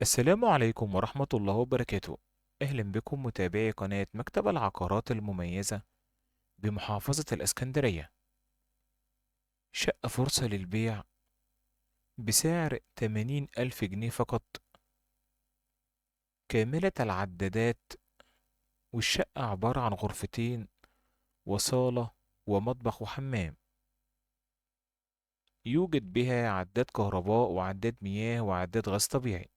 السلام عليكم ورحمة الله وبركاته. أهلا بكم متابعي قناة مكتب العقارات المميزة بمحافظة الإسكندرية. شقة فرصة للبيع بسعر 80 ألف جنيه فقط، كاملة العدادات، والشقة عبارة عن غرفتين وصالة ومطبخ وحمام. يوجد بها عداد كهرباء وعداد مياه وعداد غاز طبيعي.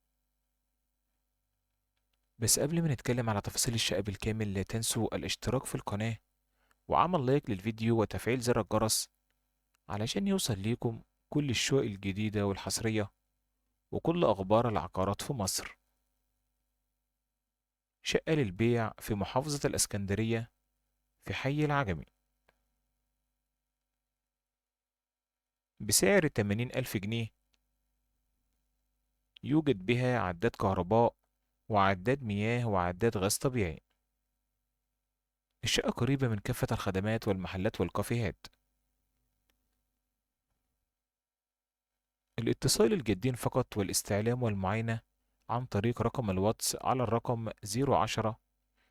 بس قبل ما نتكلم على تفاصيل الشقة بالكامل، لا تنسوا الاشتراك في القناة وعمل لايك للفيديو وتفعيل زر الجرس علشان يوصل ليكم كل الشقق الجديدة والحصرية وكل أخبار العقارات في مصر. شقة للبيع في محافظة الإسكندرية في حي العجمي بسعر 80 ألف جنيه. يوجد بها عداد كهرباء وعداد مياه وعداد غاز طبيعي. الشقة قريبة من كافة الخدمات والمحلات والكافيهات. الاتصال الجدين فقط والاستعلام والمعاينة عن طريق رقم الواتس على الرقم 010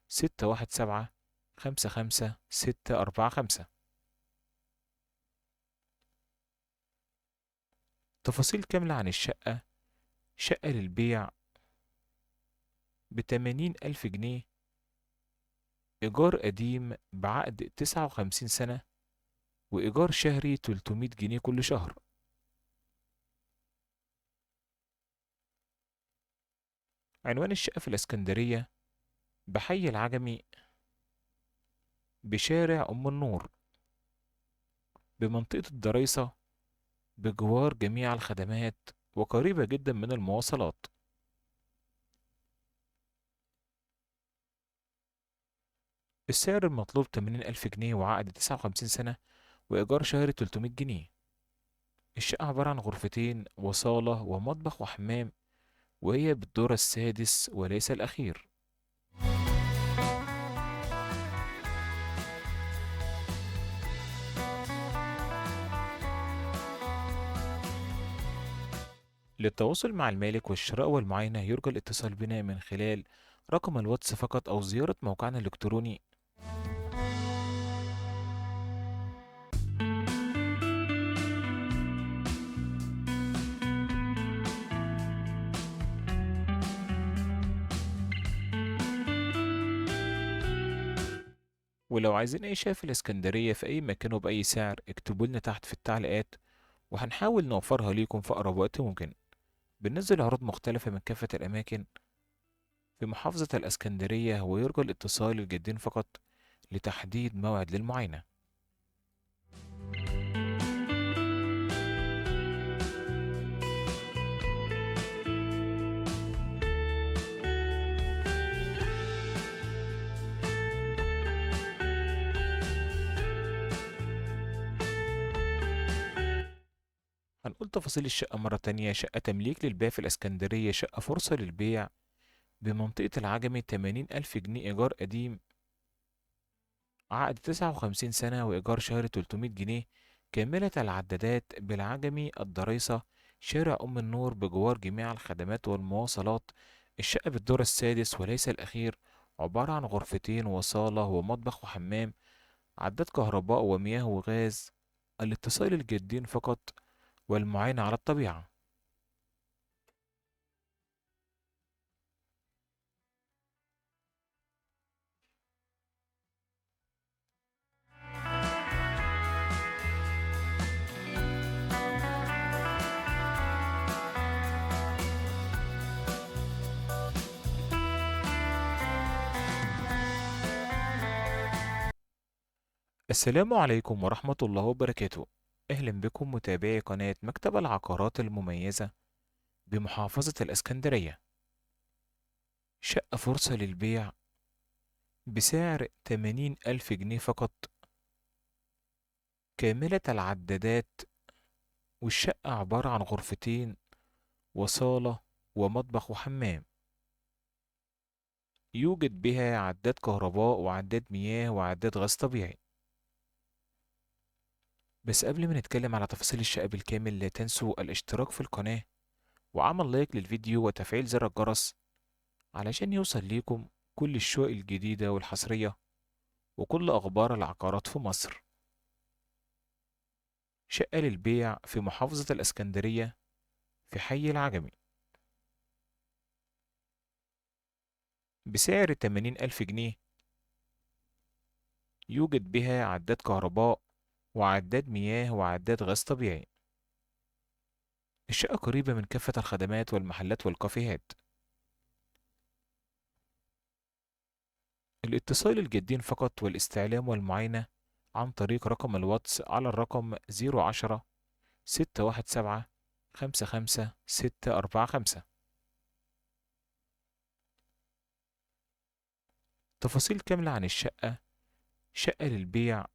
617 55 645. تفاصيل كاملة عن الشقة: شقة للبيع ب80 ألف جنيه، إيجار قديم بعقد 59 سنة، وإيجار شهري 300 جنيه كل شهر. عنوان الشقة في الإسكندرية بحي العجمي بشارع أم النور بمنطقة الضريصة، بجوار جميع الخدمات وقريبة جدا من المواصلات. السعر المطلوب 80 ألف جنيه وعقد 59 سنة وإيجار شهري 300 جنيه. الشقة عبارة عن غرفتين وصالة ومطبخ وحمام، وهي بالدور السادس وليس الأخير. للتواصل مع المالك والشراء والمعاينة يرجى الاتصال بنا من خلال رقم الواتس فقط أو زيارة موقعنا الإلكتروني. ولو عايزين أي شقة في الإسكندرية في أي مكان وبأي سعر، اكتبوا لنا تحت في التعليقات وهنحاول نوفرها ليكم في أقرب وقت ممكن. بننزل عروض مختلفة من كافة الأماكن في محافظة الإسكندرية، ويرجى الاتصال الجدين فقط لتحديد موعد للمعاينة. هنقول تفاصيل الشقة مرة تانية: شقة تمليك للبيع في الإسكندرية، شقة فرصة للبيع بمنطقة العجمي، 80 ألف جنيه، إيجار قديم، عقد 59 سنة وإيجار شهري 300 جنيه. كاملة العدادات بالعجمي الضريصة، شارع أم النور، بجوار جميع الخدمات والمواصلات. الشقة بالدور السادس وليس الأخير، عبارة عن غرفتين وصالة ومطبخ وحمام، عداد كهرباء ومياه وغاز. الاتصال الجدين فقط والمعاينة على الطبيعة. السلام عليكم ورحمة الله وبركاته. أهلا بكم متابعي قناة مكتب العقارات المميزة بمحافظة الإسكندرية. شقة فرصة للبيع بسعر 80 ألف جنيه فقط، كاملة العدادات، والشقة عبارة عن غرفتين وصالة ومطبخ وحمام. يوجد بها عداد كهرباء وعداد مياه وعداد غاز طبيعي. بس قبل ما نتكلم على تفاصيل الشقة بالكامل، لا تنسوا الاشتراك في القناة وعمل لايك للفيديو وتفعيل زر الجرس علشان يوصل ليكم كل الشقق الجديدة والحصرية وكل أخبار العقارات في مصر. شقة للبيع في محافظة الإسكندرية في حي العجمي بسعر 80,000 جنيه. يوجد بها عداد كهرباء وعداد مياه وعداد غاز طبيعي. الشقة قريبة من كافة الخدمات والمحلات والكافيهات. الاتصال الجدين فقط والاستعلام والمعاينة عن طريق رقم الواتس على الرقم 010 617 55 645. تفاصيل كاملة عن الشقة: شقة للبيع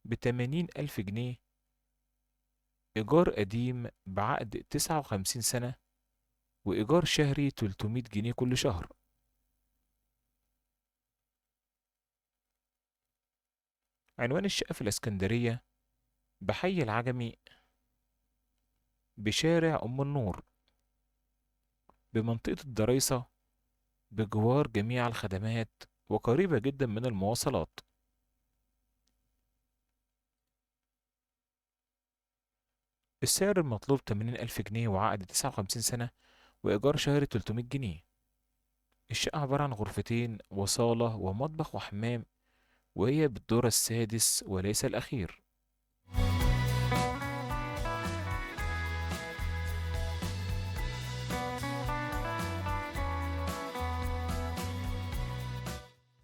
ب80,000 جنيه، إيجار قديم بعقد 59 سنة، وإيجار شهري 300 جنيه كل شهر. عنوان الشقة في الإسكندرية بحي العجمي بشارع أم النور بمنطقة الضريصة بجوار جميع الخدمات وقريبة جدا من المواصلات. السعر المطلوب 80,000 جنيه وعقد 59 سنة وإيجار شهري 300 جنيه. الشقة عبارة عن غرفتين وصالة ومطبخ وحمام، وهي بالدور السادس وليس الأخير.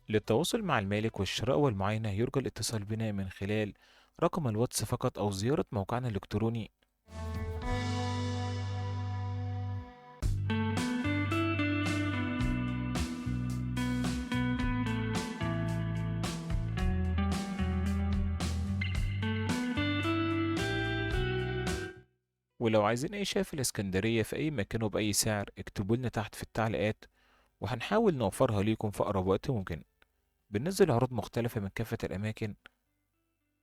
للتواصل مع المالك والشراء والمعاينة يرجى الاتصال بنا من خلال رقم الواتس فقط أو زيارة موقعنا الإلكتروني. ولو عايزين أي شيء في الإسكندرية في أي مكان وبأي سعر اكتبوا لنا تحت في التعليقات وهنحاول نوفرها ليكم في أقرب وقت ممكن. بننزل عروض مختلفة من كافة الأماكن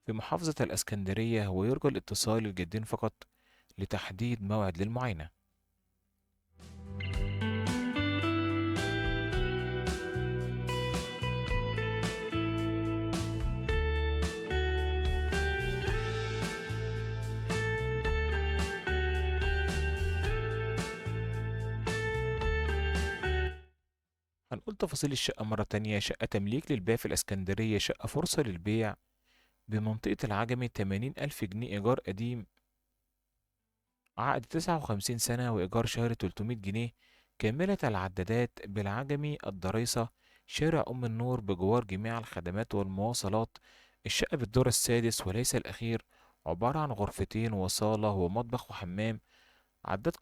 في محافظة الإسكندرية، ويرجى الاتصال الجدين فقط لتحديد موعد للمعاينة. هنقول تفاصيل الشقة مرة تانية: شقة تمليك للبيع في الإسكندرية، شقة فرصة للبيع بمنطقة العجمي، 80,000 جنيه إيجار قديم، عقد 59 سنة وإيجار شهري 300 جنيه. كاملة العدادات بالعجمي الضريصة شارع أم النور بجوار جميع الخدمات والمواصلات. الشقة بالدور السادس وليس الأخير، عبارة عن غرفتين وصالة ومطبخ وحمام، عداد